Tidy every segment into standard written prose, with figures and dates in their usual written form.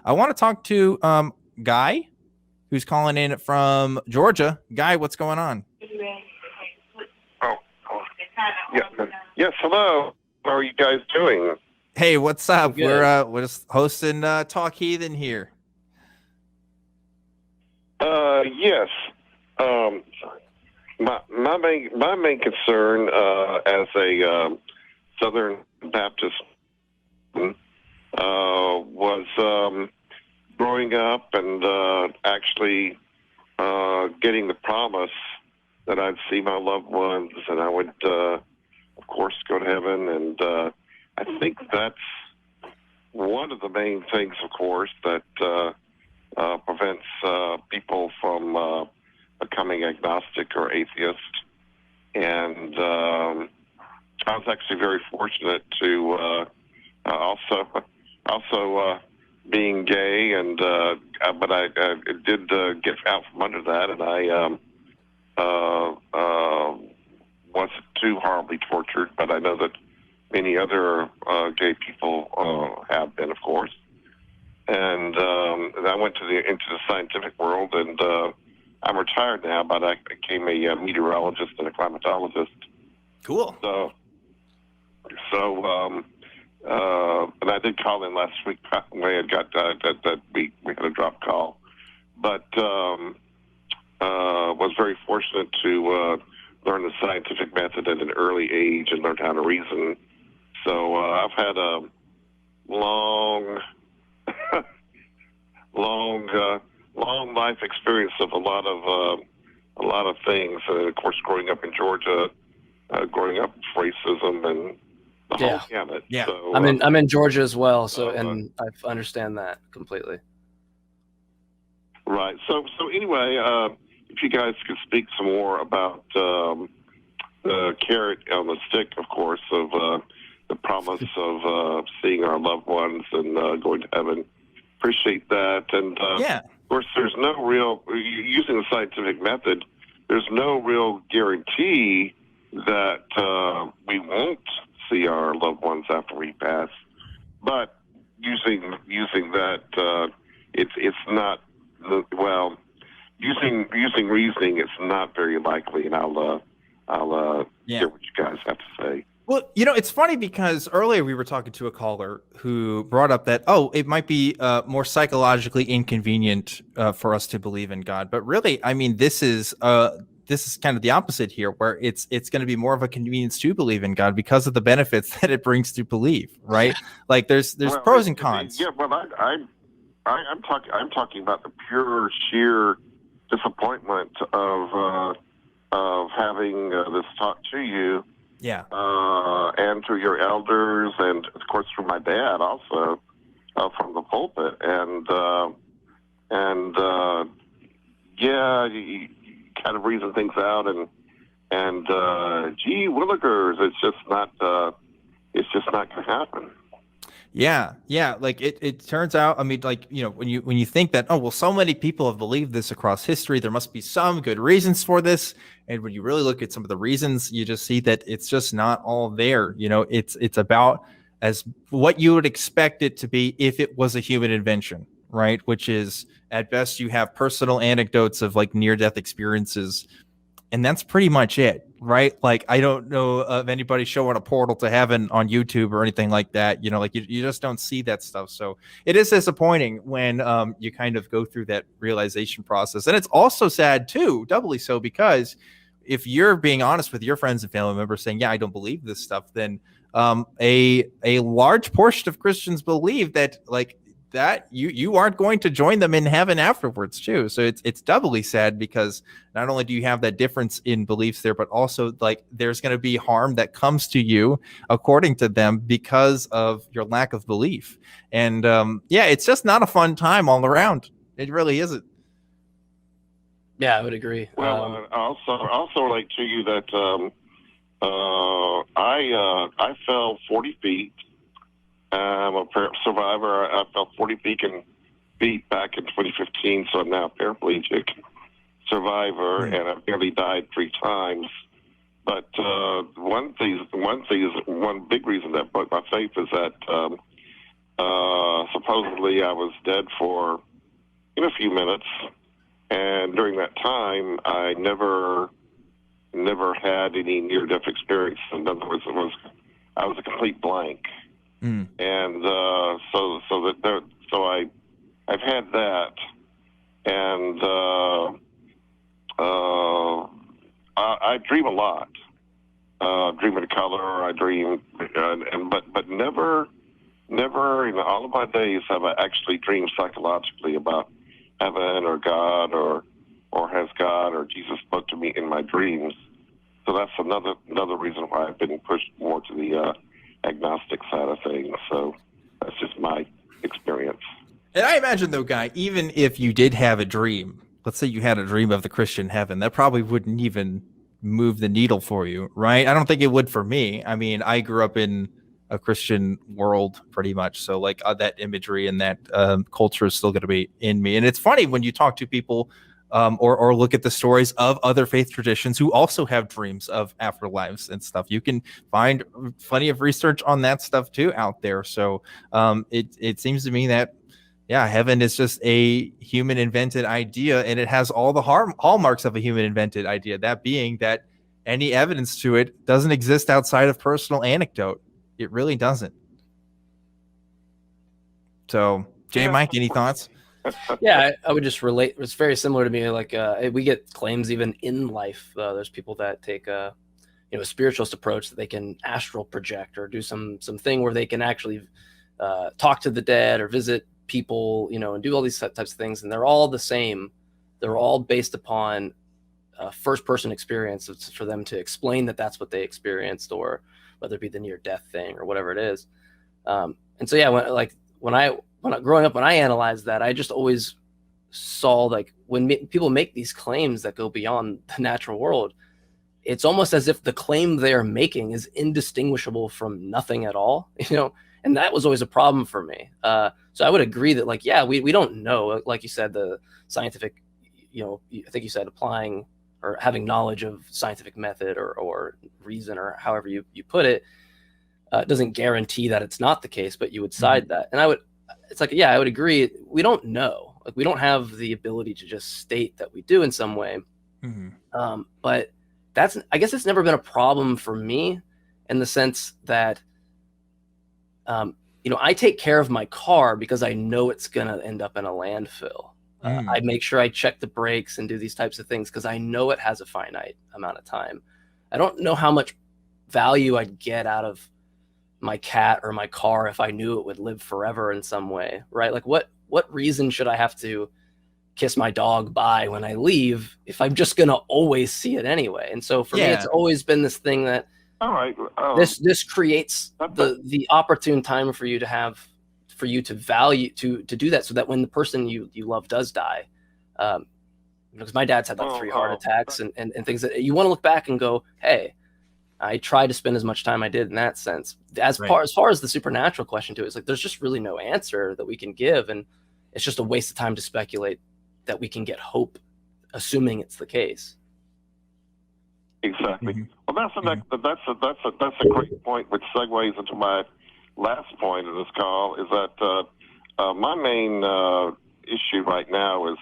I want to talk to Guy, who's calling in from Georgia. Guy, what's going on? Oh, yeah. Yes, hello. How are you guys doing? Hey, what's up? Good. We're just hosting Talk Heathen here. Yes. My main concern as a Southern Baptist was growing up and actually getting the promise that I'd see my loved ones and I would, of course, go to heaven. And I think that's one of the main things, of course, that prevents people from becoming agnostic or atheist. And I was actually very fortunate to also being gay, and but I did get out from under that, and I wasn't too horribly tortured. But I know that many other gay people have been, of course. And I went into the scientific world, and I'm retired now, but I became a meteorologist and a climatologist. Cool. And I did call in last week. I had got that we had a drop call, but was very fortunate to learn the scientific method at an early age and learn how to reason. So I've had a long life experience of a lot of things, and of course, growing up in Georgia, growing up with racism and the whole gamut. Yeah. So, I'm in Georgia as well, so and I understand that completely. Right. So anyway, if you guys could speak some more about the carrot on the stick, of course, of the promise of seeing our loved ones and going to heaven. Appreciate that. And of course, there's no real, using the scientific method, there's no real guarantee that we won't see our loved ones after we pass. But using that, it's not, well, using reasoning, it's not very likely. And I'll hear what you guys have to say. Well, it's funny because earlier we were talking to a caller who brought up that, it might be more psychologically inconvenient for us to believe in God. But really, I mean, this is kind of the opposite here, where it's going to be more of a convenience to believe in God because of the benefits that it brings to believe, right? Like there's pros and cons. Yeah, well, I'm talking about the pure sheer disappointment of having this talk to you. Yeah. And through your elders, and of course through my dad also, from the pulpit, and you kind of reason things out, and gee willikers, it's just not going to happen. Yeah. Like it turns out, I mean, like, when you think that, so many people have believed this across history, there must be some good reasons for this. And when you really look at some of the reasons, you just see that it's just not all there. It's about as what you would expect it to be if it was a human invention, right? Which is at best you have personal anecdotes of like near-death experiences. And that's pretty much it, right? Like, I don't know of anybody showing a portal to heaven on YouTube or anything like that. Like you just don't see that stuff. So it is disappointing when you kind of go through that realization process. And it's also sad too, doubly so, because if you're being honest with your friends and family members saying, yeah, I don't believe this stuff, then a large portion of Christians believe that that you aren't going to join them in heaven afterwards too. So it's doubly sad because not only do you have that difference in beliefs there, but also like there's going to be harm that comes to you according to them because of your lack of belief. And it's just not a fun time all around. It really isn't. Yeah, I would agree. Well, also relate to you that I fell 40 feet. I'm a survivor. I fell 40 feet back in 2015, so I'm now a paraplegic survivor, and I've nearly died 3 times. But one big reason that broke my faith is that supposedly I was dead for a few minutes, and during that time, I never had any near-death experience. In other words, I was a complete blank, and I've had that, and I dream a lot. Dream in color. I dream, but never in all of my days have I actually dreamed psychologically about heaven or God or has God or Jesus spoke to me in my dreams. So that's another reason why I've been pushed more to the agnostic side of things. So that's just my experience. And I imagine, though, Guy, even if you did have a dream, let's say you had a dream of the Christian heaven, that probably wouldn't even move the needle for you, right? I don't think it would for me. I mean, I grew up in a Christian world pretty much. So like that imagery and that culture is still going to be in me. And it's funny when you talk to people or look at the stories of other faith traditions who also have dreams of afterlives and stuff. You can find plenty of research on that stuff too out there. So it seems to me that, yeah, heaven is just a human invented idea, and it has all the hallmarks of a human invented idea. That being that any evidence to it doesn't exist outside of personal anecdote. It really doesn't. So, JMike, any thoughts? Yeah, I would just relate. It's very similar to me. Like we get claims even in life. There's people that take a spiritualist approach that they can astral project or do something where they can actually talk to the dead or visit people, and do all these types of things. And they're all the same. They're all based upon first person experience. It's for them to explain that that's what they experienced, or whether it be the near death thing or whatever it is. And so, yeah, when growing up, when I analyzed that, I just always saw like when people make these claims that go beyond the natural world, it's almost as if the claim they're making is indistinguishable from nothing at all, and that was always a problem for me. So I would agree that we don't know, like you said, the scientific, I think you said applying or having knowledge of scientific method or reason or however you put it, doesn't guarantee that it's not the case, but you would side that. And I would agree. We don't know. Like, we don't have the ability to just state that we do in some way. Mm-hmm. But I guess it's never been a problem for me in the sense that, I take care of my car because I know it's going to end up in a landfill. I make sure I check the brakes and do these types of things because I know it has a finite amount of time. I don't know how much value I'd get out of my cat or my car if I knew it would live forever in some way, right? Like what reason should I have to kiss my dog bye when I leave if I'm just going to always see it anyway? And so for me, it's always been this thing that all right, this creates the opportune time for you to value to do that, so that when the person you love does die, because my dad's had 3 heart attacks and things that you want to look back and go, hey, I tried to spend as much time I did in that sense. As far as the supernatural question too, it's like there's just really no answer that we can give, and it's just a waste of time to speculate that we can get hope, assuming it's the case. Exactly. Mm-hmm. Well, that's a great point, which segues into my last point of this call. Is that my main issue right now is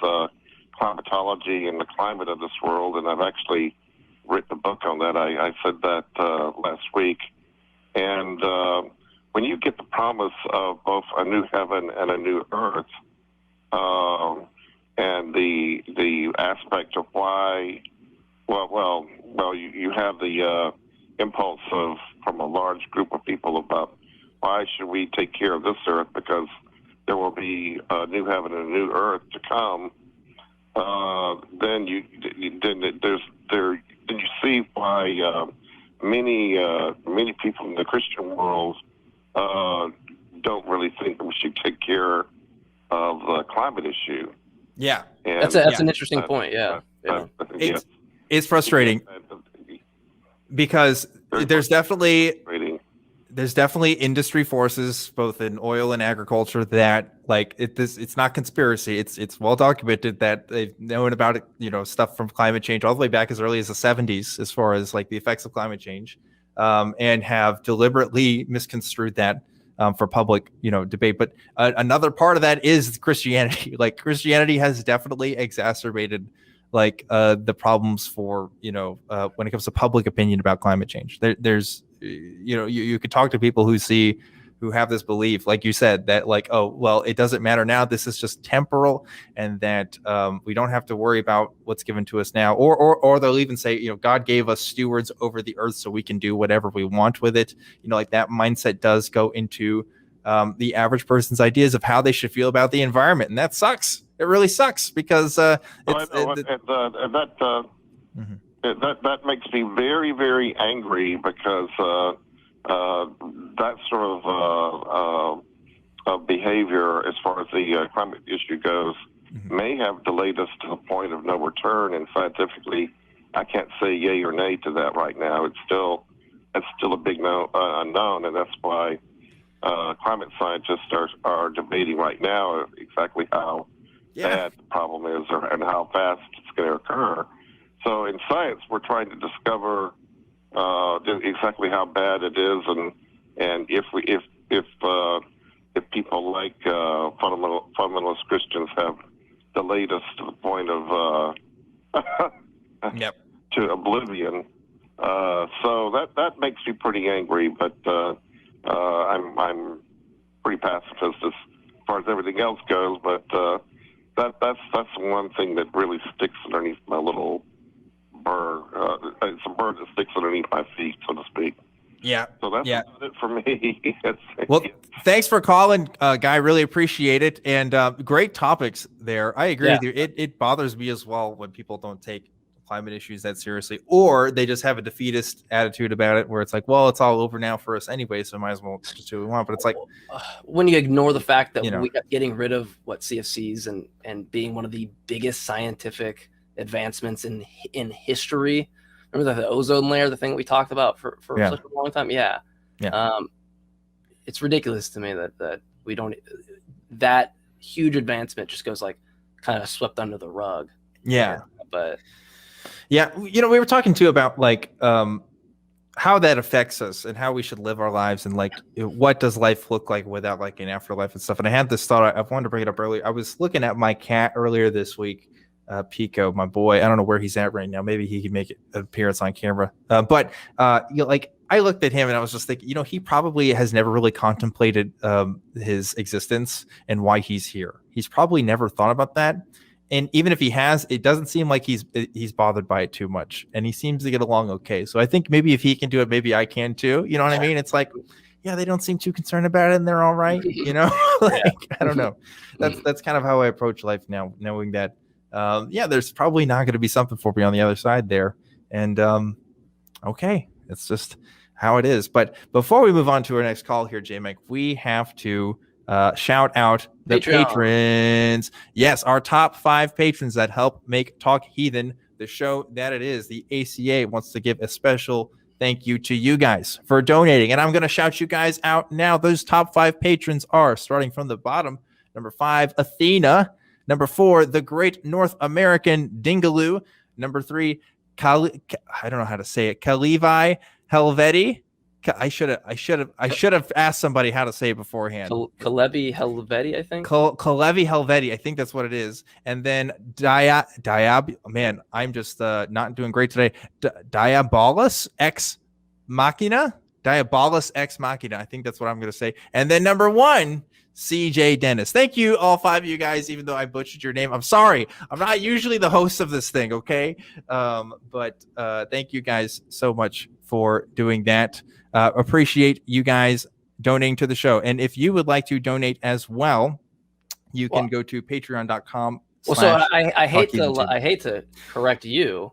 climatology and the climate of this world, and I've actually written a book on that. I said that last week. And when you get the promise of both a new heaven and a new earth, and the aspect of why, you have the impulse from a large group of people about why should we take care of this earth because there will be a new heaven and a new earth to come. Then you see why many people in the Christian world don't really think that we should take care of the climate issue. Yeah, and that's an interesting point. Yeah, it's frustrating because there's definitely industry forces both in oil and agriculture that it's not conspiracy. It's well documented that they've known about it, stuff from climate change all the way back as early as the 70s, as far as the effects of climate change, and have deliberately misconstrued that for public, debate. But another part of that is Christianity. Like Christianity has definitely exacerbated the problems for, when it comes to public opinion about climate change. There's, you could talk to people who have this belief, like you said, that oh, well, it doesn't matter now. This is just temporal, and that we don't have to worry about what's given to us now. Or they'll even say, God gave us stewards over the earth so we can do whatever we want with it. That mindset does go into the average person's ideas of how they should feel about the environment. And that sucks. It really sucks because that makes me very, very angry because that sort of behavior as far as the climate issue goes may have delayed us to the point of no return. And scientifically, I can't say yay or nay to that right now. It's still a big unknown, and that's why climate scientists are debating right now exactly how bad the problem is and how fast it's going to occur. So in science, we're trying to discover exactly how bad it is, and if people like fundamentalist Christians have delayed us to the point of to oblivion. So that makes me pretty angry, but I'm pretty pacifist as far as everything else goes. But that's one thing that really sticks underneath my little burr. It's a bird that sticks underneath my feet, so to speak. Yeah. So that's about it for me. Well, thanks for calling, Guy. Really appreciate it. And great topics there. I agree with you. It bothers me as well when people don't take climate issues that seriously, or they just have a defeatist attitude about it where it's like, well, it's all over now for us anyway, so might as well just do what we want. But it's like when you ignore the fact that we got getting rid of CFCs and being one of the biggest scientific advancements in history. Remember the ozone layer, the thing that we talked about for such a long time? Yeah. It's ridiculous to me that we don't, that huge advancement just goes kind of swept under the rug. Yeah. But we were talking too about how that affects us and how we should live our lives, and what does life look like without an afterlife and stuff. And I had this thought, I wanted to bring it up earlier. I was looking at my cat earlier this week, Pico, my boy. I don't know where he's at right now. Maybe he can make an appearance on camera. But I looked at him and I was just thinking, he probably has never really contemplated his existence and why he's here. He's probably never thought about that. And even if he has, it doesn't seem like he's bothered by it too much. And he seems to get along okay. So I think maybe if he can do it, maybe I can too. You know what I mean? It's like, they don't seem too concerned about it and they're all right. I don't know. That's kind of how I approach life now, knowing that there's probably not going to be something for me on the other side there. And okay, it's just how it is. But before we move on to our next call here, JMike, we have to shout out the patrons. Yes, our top 5 patrons that help make Talk Heathen the show that it is. The ACA wants to give a special thank you to you guys for donating. And I'm going to shout you guys out now. Those top 5 patrons are, starting from the bottom, number 5, Athena. Number 4, the Great North American Dingaloo. Number 3, I don't know how to say it, Kalevi Helveti. I should have asked somebody how to say it beforehand. Kalevi Helveti, I think. Kalevi Helveti, I think that's what it is. And then man, I'm just not doing great today. Diabolus Ex Machina. Diabolus Ex Machina. I think that's what I'm going to say. And then number 1, CJ Dennis. Thank you, all 5 of you guys, even though I butchered your name. I'm sorry. I'm not usually the host of this thing, okay? But thank you guys so much for doing that. Appreciate you guys donating to the show. And if you would like to donate as well, you can go to patreon.com. Well, so I hate to correct you,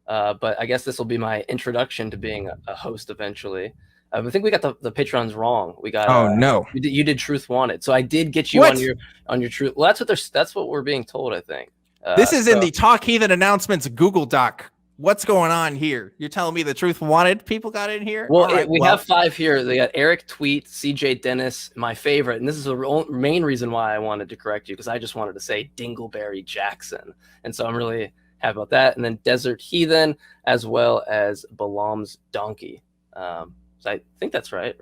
but I guess this will be my introduction to being a host eventually. I think we got the Patrons wrong. We got no. You did Truth Wanted, so I did get you on your Truth. Well, that's what we're being told, I think. This is in the Talk Heathen announcements Google Doc. What's going on here? You're telling me the Truth Wanted people got in here? Well, we have 5 here. They got Eric Tweet, CJ Dennis, my favorite, and this is the main reason why I wanted to correct you, because I just wanted to say Dingleberry Jackson, and so I'm really happy about that. And then Desert Heathen, as well as Balaam's Donkey. So I think that's right?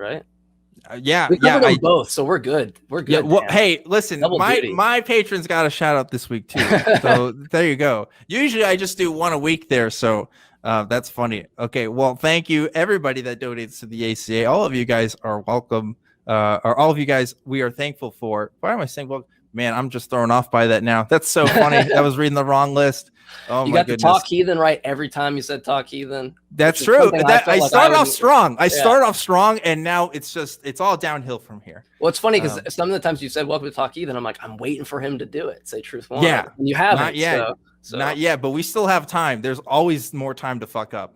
Yeah, We yeah, covered them both, so we're good. We're yeah. good. Well, man. hey, listen, Double duty. my patrons got a shout out this week too. So there you go. Usually I just do one a week there, so that's funny. Okay, well, thank you everybody that donates to the ACA. All of you guys are welcome. Or all of you guys, we are thankful for. Why am I saying? Well, man, I'm just thrown off by that now. That's so funny. I was reading the wrong list. Oh You my got goodness. to talk heathen right every time you said talk heathen. That's which is true. something I That, felt I like started I off would- strong. I Yeah. started off strong, and now it's all downhill from here. Well, it's funny because Um, some of the times you said welcome to talk heathen, I'm like, I'm waiting for him to do it. Say truth one. Yeah. And you haven't. Not yet. So. Not yet, but we still have time. There's always more time to fuck up.